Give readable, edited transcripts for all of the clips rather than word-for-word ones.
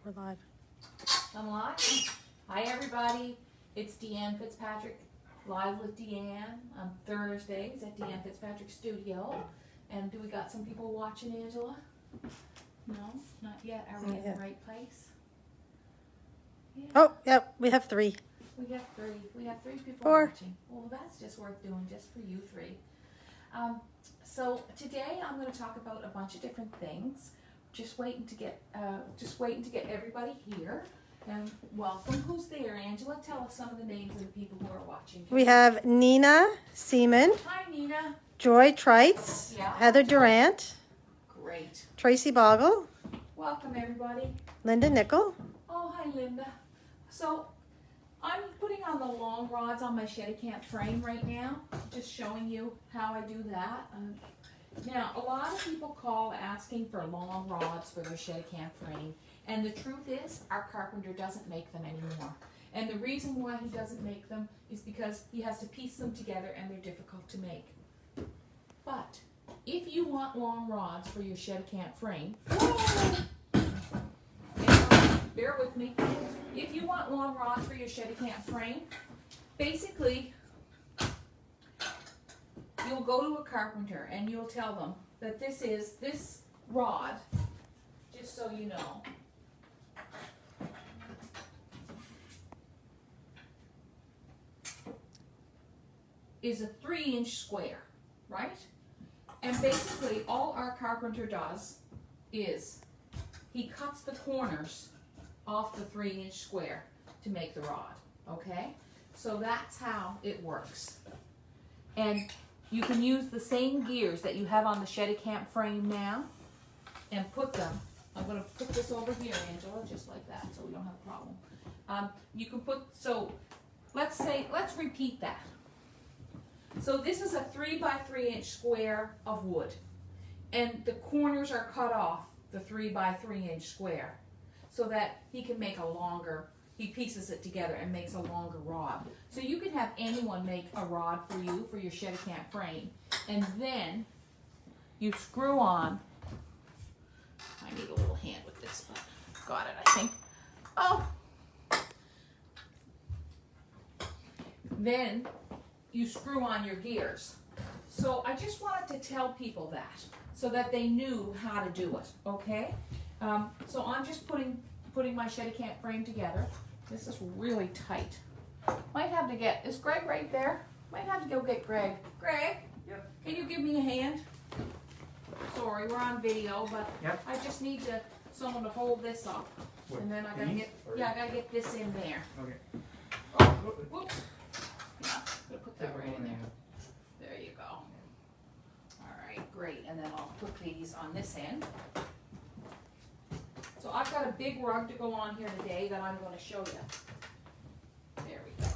We're live. I'm live. Hi everybody, it's Deanne Fitzpatrick, live with Deanne on Thursdays at Deanne Fitzpatrick Studio. And do we got some people watching, Angela? No, not yet. Are we in the right place? Yeah. Oh, yep, we have 3. We have three. We have 3 people 4. watching. Well, that's just worth doing just for you 3. So today I'm going to talk about a bunch of different things. Just waiting to get everybody here. And welcome. Who's there, Angela? Tell us some of the names of the people who are watching. We have Nina Seaman, Hi, Nina. Joy Trites, Yeah. Heather Durant, Great. Tracy Boggle, Welcome, everybody. Linda Nickel. Oh, hi, Linda. So I'm putting on the long rods on my Cheticamp frame right now, just showing you how I do that. Now, a lot of people call asking for long rods for their Cheticamp frame, and the truth is, our carpenter doesn't make them anymore. And the reason why he doesn't make them is because he has to piece them together and they're difficult to make. But if you want long rods for your Cheticamp frame, bear with me. If you want long rods for your Cheticamp frame, basically, you'll go to a carpenter and you'll tell them that this rod, just so you know, is a 3-inch square, right? And basically all our carpenter does is he cuts the corners off the 3-inch square to make the rod, okay? So that's how it works. And you can use the same gears that you have on the Cheticamp frame now and put them, I'm going to put this over here, Angela, just like that, so we don't have a problem. You can put, so let's repeat that. So this is a 3 by 3-inch square of wood, and the corners are cut off the 3 by 3-inch square so that he can make a longer, he pieces it together and makes a longer rod. So you can have anyone make a rod for you for your Cheticamp frame, and then you screw on, I need a little hand with this, but got it, I think. Oh! Then you screw on your gears. So I just wanted to tell people that so that they knew how to do it, okay? So I'm just putting my Cheticamp frame together. This is really tight. Might have to get, is Greg right there? Might have to go get Greg. Greg? Yep. Can you give me a hand? Sorry, we're on video, but Yep. I just need someone to hold this up. What, And then I gotta these, get, or- yeah, I gotta get this in there. Okay. Oh, whoops. Yeah, gonna put that right in there. There you go. All right, great. And then I'll put these on this end. So I've got a big rug to go on here today that I'm going to show you. There we go.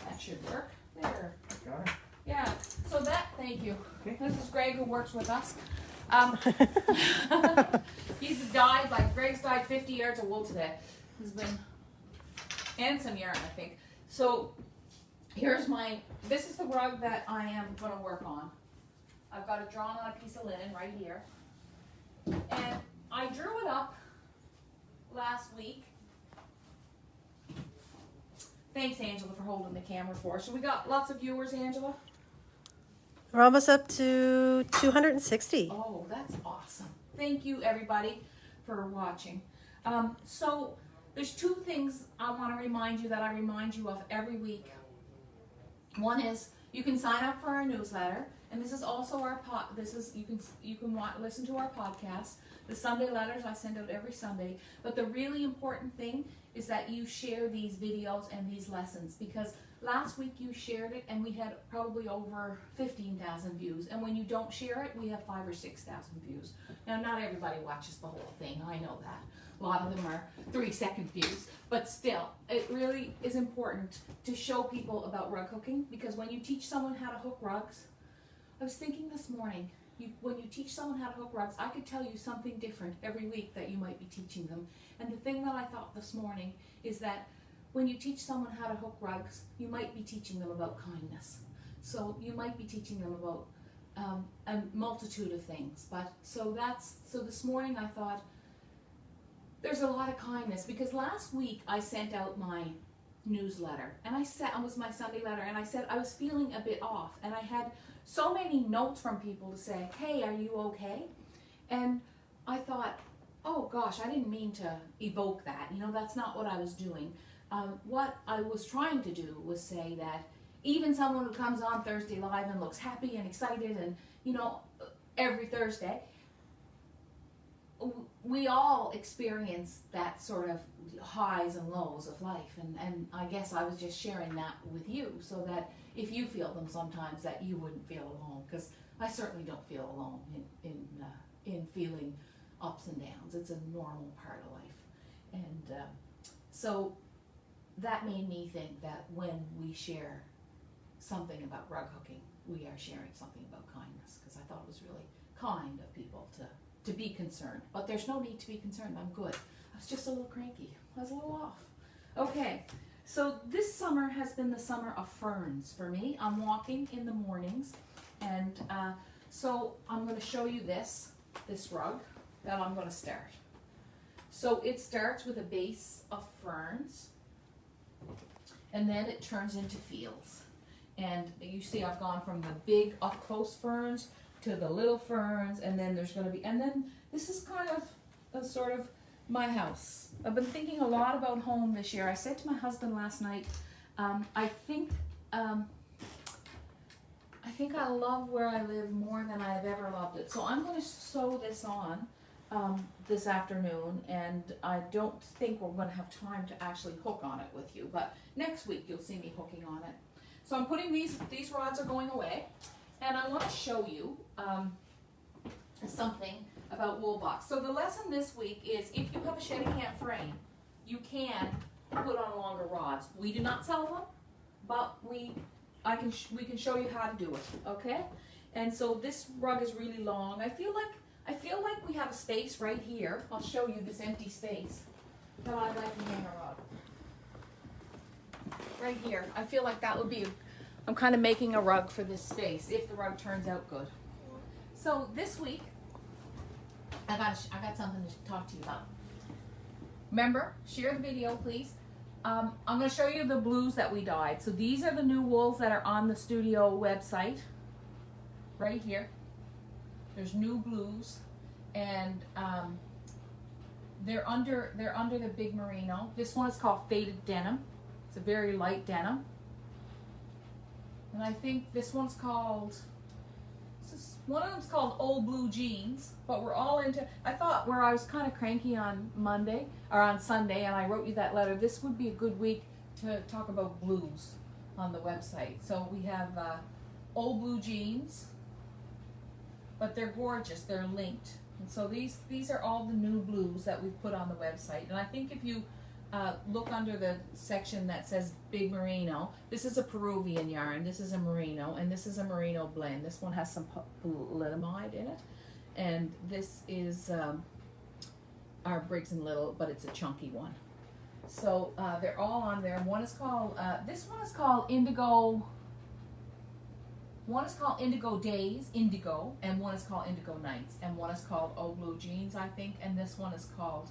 That should work. There. Got it? Yeah. So thank you. Okay. This is Greg who works with us. Greg's dyed 50 yards of wool today. And some yarn, I think. So this is the rug that I am going to work on. I've got it drawn on a piece of linen right here. And I drew it up last week. Thanks, Angela, for holding the camera for us. So we got lots of viewers, Angela? We're almost up to 260. Oh, that's awesome. Thank you, everybody, for watching. So there's 2 things I want to remind you that I remind you of every week. One is you can sign up for our newsletter, and this is also our you can listen to our podcast. The Sunday letters I send out every Sunday, but the really important thing is that you share these videos and these lessons, because last week you shared it and we had probably over 15,000 views, and when you don't share it, we have 5,000 or 6,000 views. Now, not everybody watches the whole thing, I know that. A lot of them are 3-second views, but still, it really is important to show people about rug hooking, because when you teach someone how to hook rugs, I was thinking this morning, when you teach someone how to hook rugs, I could tell you something different every week that you might be teaching them. And the thing that I thought this morning is that when you teach someone how to hook rugs, you might be teaching them about kindness. So you might be teaching them about a multitude of things. So this morning I thought, there's a lot of kindness, because last week I sent out my newsletter, and it was my Sunday letter, and I said I was feeling a bit off, and I had so many notes from people to say, hey, are you okay? And I thought, oh gosh, I didn't mean to evoke that. You know, that's not what I was doing. What I was trying to do was say that even someone who comes on Thursday Live and looks happy and excited and, you know, every Thursday, we all experience that sort of highs and lows of life. And I guess I was just sharing that with you so that if you feel them sometimes, that you wouldn't feel alone, because I certainly don't feel alone in feeling ups and downs. It's a normal part of life. And so that made me think that when we share something about rug hooking, we are sharing something about kindness, because I thought it was really kind of people to be concerned. But there's no need to be concerned. I'm good. I was just a little cranky. I was a little off. Okay, so this summer has been the summer of ferns for me. I'm walking in the mornings, and so I'm going to show you this rug that I'm going to start. So it starts with a base of ferns, and then it turns into fields. And you see I've gone from the big up close ferns to the little ferns, and then there's going to be, and then this is kind of a sort of my house. I've been thinking a lot about home this year. I said to my husband last night, I think I love where I live more than I've ever loved it. So I'm going to sew this on this afternoon, and I don't think we're going to have time to actually hook on it with you, but next week you'll see me hooking on it. So I'm putting these rods are going away, and I want to show you something about wool box. So the lesson this week is, if you have a Cheticamp frame, you can put on longer rods. We do not sell them, but we can show you how to do it. Okay? And so this rug is really long. I feel like we have a space right here. I'll show you this empty space that I'd like to hang a rug. Right here. I feel like that would be, I'm kind of making a rug for this space if the rug turns out good. So this week, I got something to talk to you about. Remember, share the video, please. I'm going to show you the blues that we dyed. So these are the new wools that are on the studio website. Right here. There's new blues, and they're under the big merino. This one is called Faded Denim. It's a very light denim. And I think this one's called, one of them's called Old Blue Jeans, but we're all into, I thought where I was kind of cranky on Monday, or on Sunday, and I wrote you that letter, this would be a good week to talk about blues on the website. So we have Old Blue Jeans, but they're gorgeous, they're linked. And so these are all the new blues that we've put on the website. And I think if you look under the section that says Big Merino, this is a Peruvian yarn, this is a merino, and this is a merino blend. This one has some polyamide in it, and this is our Briggs & Little, but it's a chunky one. So they're all on there. One is called, this one is called Indigo. One is called Indigo Days, Indigo, and one is called Indigo Nights, and one is called Old Blue Jeans, I think, and this one is called,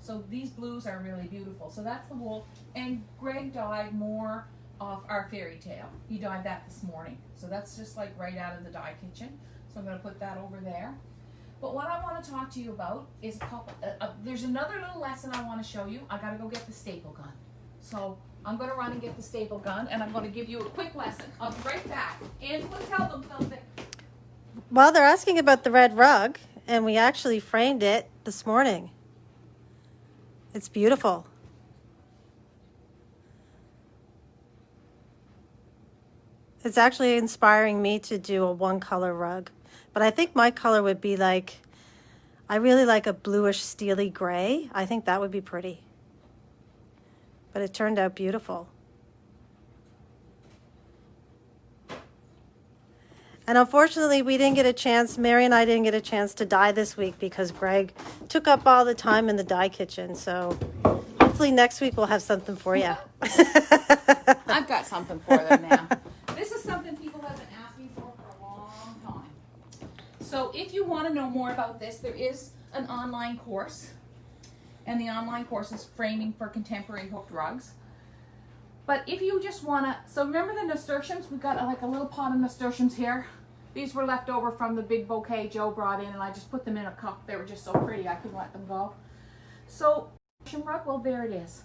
so these blues are really beautiful. So that's the wool, and Greg dyed more of our fairy tale. He dyed that this morning. So that's just like right out of the dye kitchen. So I'm going to put that over there. But what I want to talk to you about is a couple, there's another little lesson I want to show you. I got to go get the staple gun. So I'm going to run and get the staple gun, and I'm going to give you a quick lesson. I'll be right back. Angela, tell them something. Well, they're asking about the red rug, and we actually framed it this morning. It's beautiful. It's actually inspiring me to do a one-color rug. But I think my color would be like, I really like a bluish steely gray. I think that would be pretty. But it turned out beautiful. And unfortunately, we didn't get a chance, Mary and I didn't get a chance to dye this week because Greg took up all the time in the dye kitchen. So hopefully next week we'll have something for you. I've got something for them now. This is something people have been asking for a long time. So if you want to know more about this, there is an online course. and the online course is Framing for Contemporary Hooked Rugs. But if you just wanna, so remember the nasturtiums? We've got like a little pot of nasturtiums here. These were left over from the big bouquet Joe brought in, and I just put them in a cup. They were just so pretty, I couldn't let them go. So, rug, well, there it is.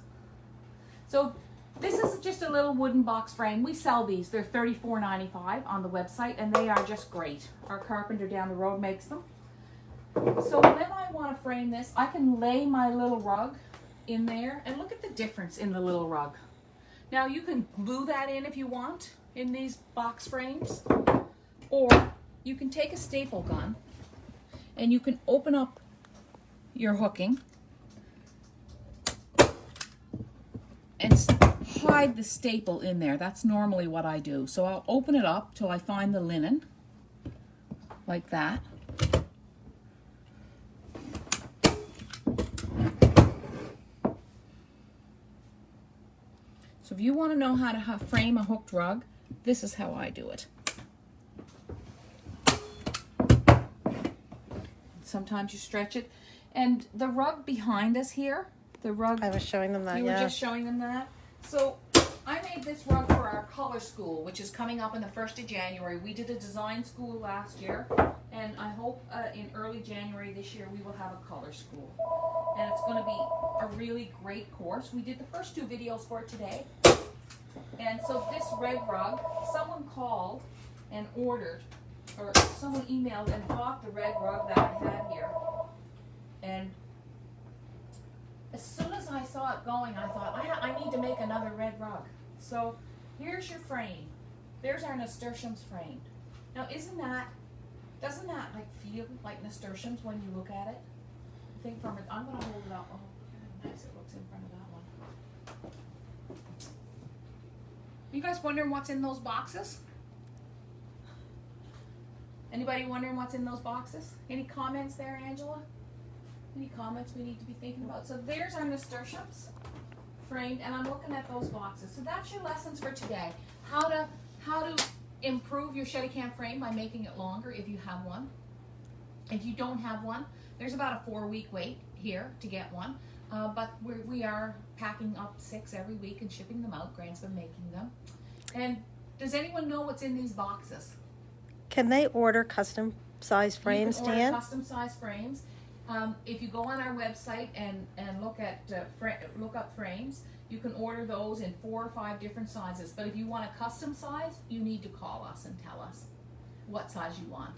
So this is just a little wooden box frame. We sell these. They're $34.95 on the website, and they are just great. Our carpenter down the road makes them. So when I want to frame this, I can lay my little rug in there, and look at the difference in the little rug. Now you can glue that in if you want in these box frames, or you can take a staple gun and you can open up your hooking and hide the staple in there. That's normally what I do. So I'll open it up till I find the linen, like that. So if you want to know how to frame a hooked rug, this is how I do it. Sometimes you stretch it. And the rug behind us here, the rug... I was showing them that, You were just showing them that? So I made this rug for our color school, which is coming up on the 1st of January. We did a design school last year, and I hope in early January this year we will have a color school. And it's going to be a really great course. We did the first 2 videos for it today. And so this red rug, someone called and ordered, or someone emailed and bought the red rug that I had here. And as soon as I saw it going, I thought, I need to make another red rug. So here's your frame. There's our nasturtiums framed. Now doesn't that like feel like nasturtiums when you look at it? I think from it, I'm gonna hold it up. Oh, look how nice it looks in front of that one. You guys wondering what's in those boxes? Anybody wondering what's in those boxes? Any comments there, Angela? Any comments we need to be thinking about? So there's our nasturtiums framed, and I'm looking at those boxes. So that's your lessons for today. How to improve your Cheticamp frame by making it longer if you have one. If you don't have one, there's about a 4-week wait here to get one. But we are packing up 6 every week and shipping them out. Grant's been making them. And does anyone know what's in these boxes? Can they order custom size frames, You can order Dan? custom size frames. If you go on our website and look at look up frames, you can order those in 4 or 5 different sizes. But if you want a custom size, you need to call us and tell us what size you want.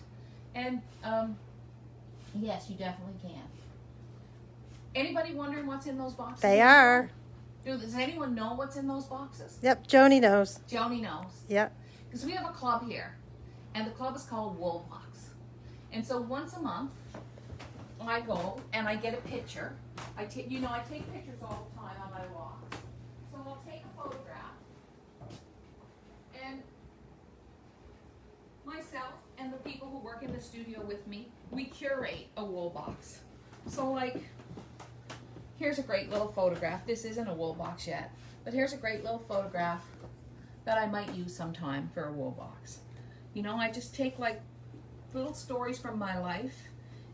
And yes, you definitely can. Anybody wondering what's in those boxes? They are. Does anyone know what's in those boxes? Yep, Joni knows. Joni knows. Yep. Because we have a club here, and the club is called Wool Box. And so once a month, I go and I get a picture. I take pictures all the time on my walks. So I'll take a photograph, and myself and the people who work in the studio with me, we curate a wool box. So like, here's a great little photograph. This isn't a wool box yet, but here's a great little photograph that I might use sometime for a wool box. You know, I just take like little stories from my life,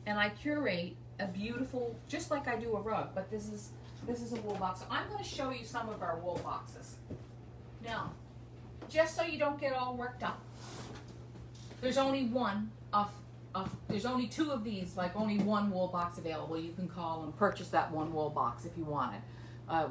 and I curate a beautiful, just like I do a rug, but this is a wool box. So I'm going to show you some of our wool boxes. Now, just so you don't get all worked up, there's only there's only 2 of these, like only 1 wool box available. You can call and purchase that 1 wool box if you want it.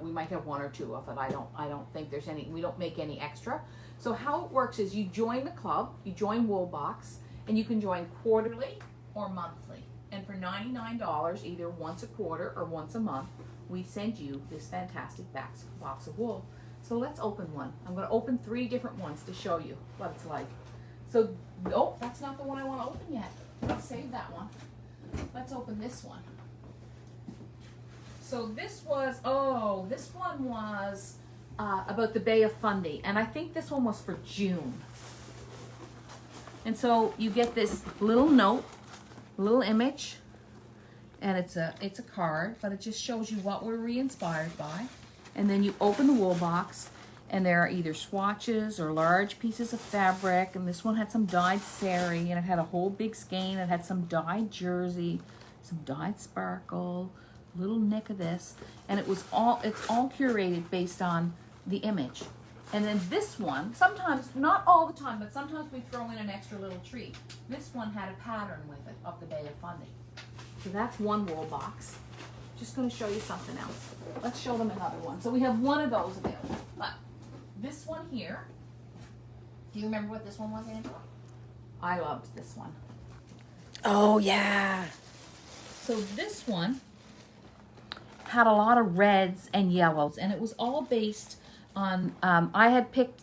We might have 1 or 2 of it. I don't think there's any. We don't make any extra. So how it works is you join the club, you join Wool Box, and you can join quarterly or monthly. And for $99, either once a quarter or once a month, we send you this fantastic box of wool. So let's open one. I'm going to open 3 different ones to show you what it's like. So, oh, that's not the one I want to open yet. Let's save that one. Let's open this one. So this one was about the Bay of Fundy, and I think this one was for June. And so you get this little note, little image, and it's a card, but it just shows you what we're re-inspired by. And then you open the wool box, and there are either swatches or large pieces of fabric, and this one had some dyed sari, and it had a whole big skein. It had some dyed jersey, some dyed sparkle, little nick of this, and it's all curated based on the image. And then this one, sometimes, not all the time, but sometimes we throw in an extra little treat. This one had a pattern with it of the Bay of Fundy. So that's one wool box. Just going to show you something else. Let's show them another one. So we have one of those available. But this one here, do you remember what this one was, Angela? I loved this one. Oh, yeah. So this one had a lot of reds and yellows, and it was all based on, I had picked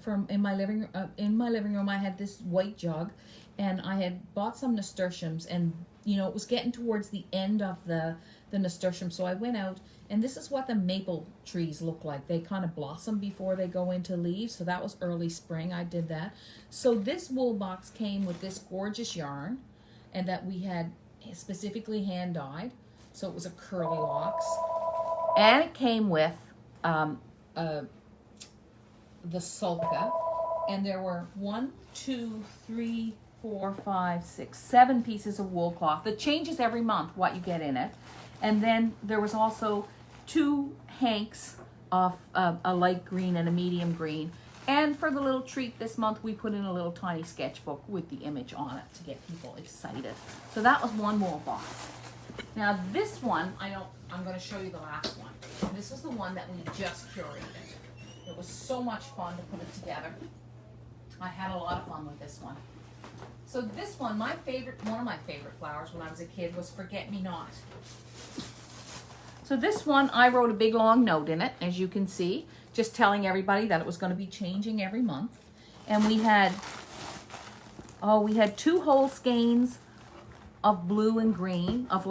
from in my living room, I had this white jug, and I had bought some nasturtiums, and you know, it was getting towards the end of the nasturtium, so I went out, and this is what the maple trees look like. They kind of blossom before they go into leaves, so that was early spring. I did that. So this wool box came with this gorgeous yarn, and that we had specifically hand dyed, so it was a curly locks, and it came with the sulka, and there were 7 pieces of wool cloth. It changes every month what you get in it. And then there was also 2 hanks of a light green and a medium green. And for the little treat this month, we put in a little tiny sketchbook with the image on it to get people excited. So that was one wool box. Now this one, I'm going to show you the last one. This was the one that we just curated. It was so much fun to put it together. I had a lot of fun with this one. So this one, one of my favorite flowers when I was a kid was Forget-Me-Not. So this one, I wrote a big long note in it, as you can see, just telling everybody that it was going to be changing every month. And we had 2 whole skeins of blue and green, of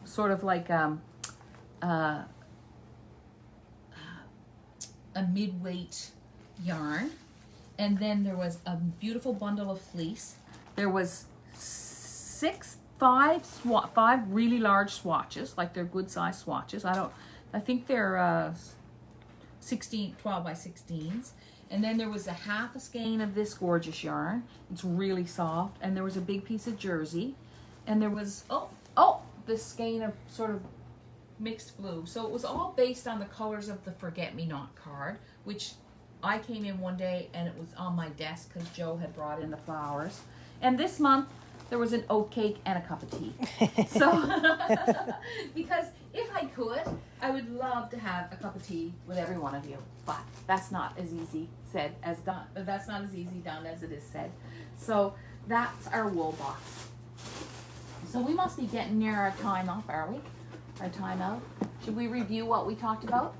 sort of like a mid-weight yarn. And then there was a beautiful bundle of fleece. There was 5 really large swatches, like they're good size swatches. I think they're 12 by 16s. And then there was a half a skein of this gorgeous yarn. It's really soft. And there was a big piece of jersey. And there was, this skein of sort of mixed blue. So it was all based on the colors of the Forget-Me-Not card, which I came in one day and it was on my desk because Joe had brought in the flowers. And this month there was an oat cake and a cup of tea. So, because if I could, I would love to have a cup of tea with every one of you. But that's not as easy said as done. That's not as easy done as it is said. So that's our wool box. So we must be getting near our time up, are we? Our time out. Should we review what we talked about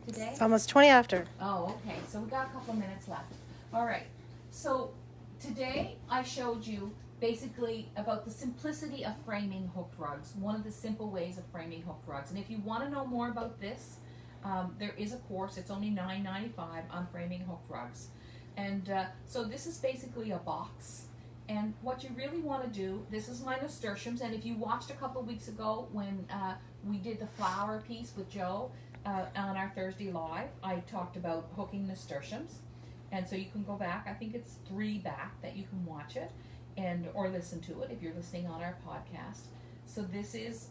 today? It's almost 20 after. Oh, okay. So we got a couple of minutes left. All right. So today I showed you basically about the simplicity of framing hooked rugs. One of the simple ways of framing hooked rugs. And if you want to know more about this, there is a course. It's only $9.95 on framing hooked rugs. And so this is basically a box. And what you really want to do, this is my nasturtiums, and if you watched a couple of weeks ago when we did the flower piece with Joe on our Thursday Live, I talked about hooking nasturtiums. And so you can go back, I think it's 3 back that you can watch it or listen to it if you're listening on our podcast. So this is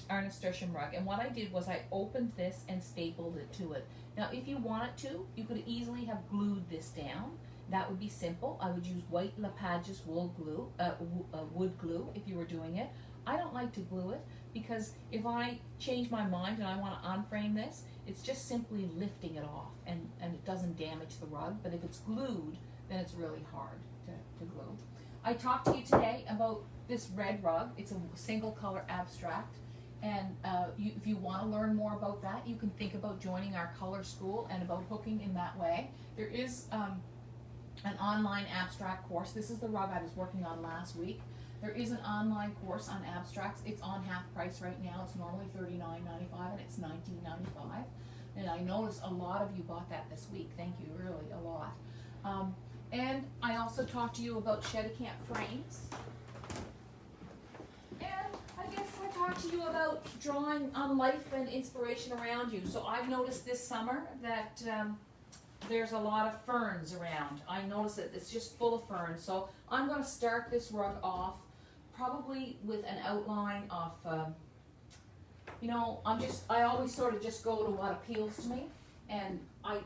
our nasturtium rug, and what I did was I opened this and stapled it to it. Now if you wanted to, you could easily have glued this down. That would be simple. I would use white Lepage's wool glue, wood glue if you were doing it. I don't like to glue it because if I change my mind and I want to unframe this, it's just simply lifting it off and it doesn't damage the rug. But if it's glued, then it's really hard to glue. I talked to you today about this red rug. It's a single color abstract. And if you want to learn more about that, you can think about joining our color school and about hooking in that way. There is an online abstract course. This is the rug I was working on last week. There is an online course on abstracts. It's on half price right now. It's normally $39.95 and it's $19.95. And I noticed a lot of you bought that this week. Thank you, really, a lot. And I also talked to you about Cheticamp frames. And I guess I talked to you about drawing on life and inspiration around you. So I've noticed this summer that there's a lot of ferns around. I noticed that it's just full of ferns. So I'm going to start this rug off probably with an outline of you know, I always sort of just go to what appeals to me, and I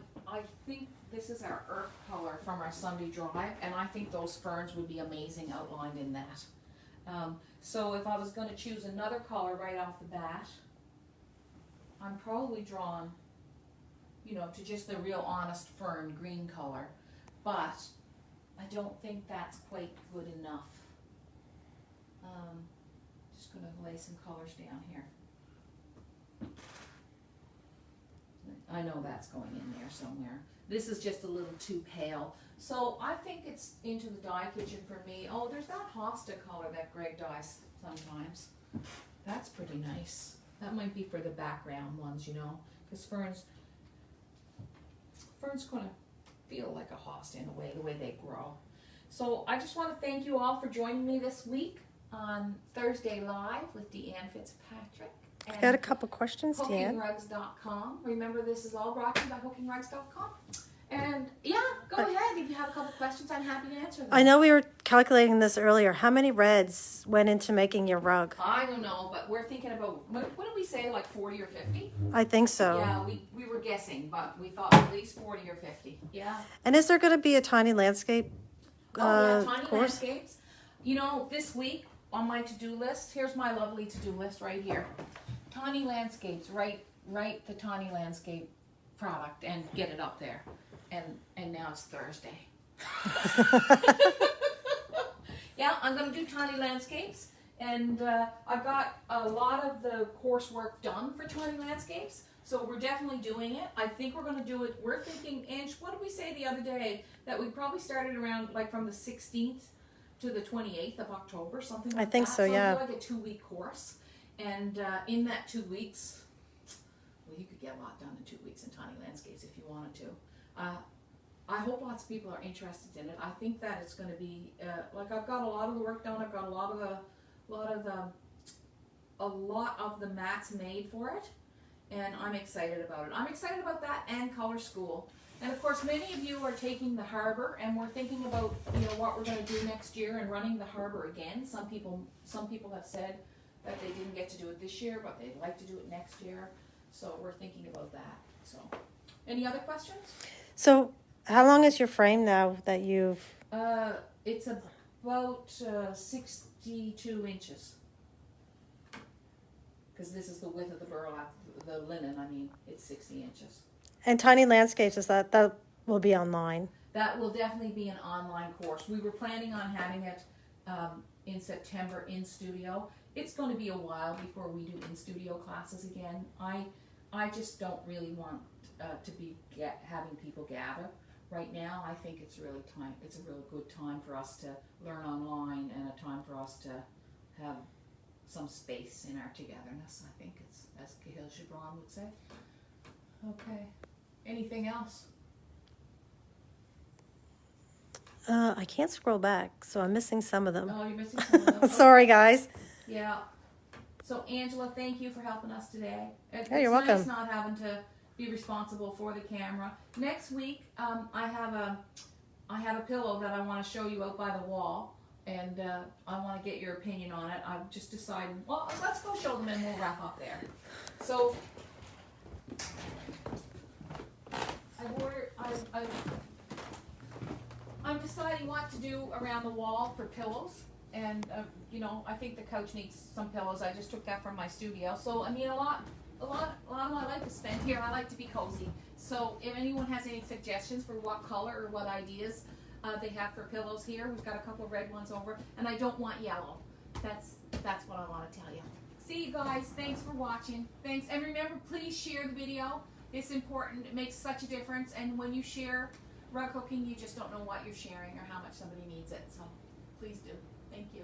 think this is our earth color from our Sunday drive, and I think those ferns would be amazing outlined in that. So if I was going to choose another color right off the bat, I'm probably drawn, you know, to just the real honest fern green color, but I don't think that's quite good enough. Just going to lay some colors down here. I know that's going in there somewhere. This is just a little too pale. So I think it's into the dye kitchen for me. Oh, there's that hosta color that Greg dyes sometimes. That's pretty nice. That might be for the background ones, you know, because fern's going to feel like a hosta in a way, the way they grow. So I just want to thank you all for joining me this week on Thursday Live with Deanne Fitzpatrick. I got a couple questions, Deanne. HookingRugs.com. Remember, this is all brought to you by HookingRugs.com. And yeah, go ahead. If you have a couple questions, I'm happy to answer them. I know we were calculating this earlier. How many reds went into making your rug? I don't know, but we're thinking about, what did we say, like 40 or 50? I think so. Yeah, we were guessing, but we thought at least 40 or 50. Yeah. And is there going to be a tiny landscape yeah, tiny course? landscapes. You know, this week on my to-do list, here's my lovely to-do list right here. Tiny landscapes, write the tiny landscape product and get it up there. And now it's Thursday. Yeah, I'm going to do tiny landscapes, and I've got a lot of the coursework done for tiny landscapes, so we're definitely doing it. I think we're going to do it. We're thinking, Ange, what did we say the other day? That we probably started around like from the 16th to the 28th of October, something like that. I think so, yeah. Like a 2-week course. And in that 2 weeks, well, you could get a lot done in 2 weeks in tiny landscapes if you wanted to. I hope lots of people are interested in it. I think that it's going to be like I've got a lot of the work done. I've got a lot of the mats made for it, and I'm excited about it. I'm excited about that and Color School. And of course, many of you are taking the harbor, and we're thinking about, you know, what we're going to do next year and running the harbor again. Some people have said that they didn't get to do it this year, but they'd like to do it next year. So we're thinking about that. So, any other questions? So, how long is your frame now that you've... It's about 62 inches. Because this is the width of the burlap, the linen, I mean, it's 60 inches. And tiny landscapes, is that will be online? That will definitely be an online course. We were planning on having it in September in studio. It's going to be a while before we do in studio classes again. I just don't really want to be having people gather right now. I think it's really time. It's a really good time for us to learn online and a time for us to have some space in our togetherness. I think it's, as Cahill Gibran would say. Okay. Anything else? I can't scroll back, so I'm missing some of them. Oh, you're missing some of them. Sorry, guys. Yeah. So, Angela, thank you for helping us today. It's you're welcome. nice not having to be responsible for the camera. Next week, I have a pillow that I want to show you out by the wall, and I want to get your opinion on it. I'm just deciding. Well, let's go show them, and we'll wrap up there. So, I'm deciding what to do around the wall for pillows, and you know, I think the couch needs some pillows. I just took that from my studio. So I mean, a lot of my life is spent here. I like to be cozy. So if anyone has any suggestions for what color or what ideas they have for pillows here, we've got a couple of red ones over, and I don't want yellow. That's what I want to tell you. See you guys. Thanks for watching. Thanks, and remember, please share the video. It's important. It makes such a difference. And when you share rug hooking, you just don't know what you're sharing or how much somebody needs it. So please do. Thank you.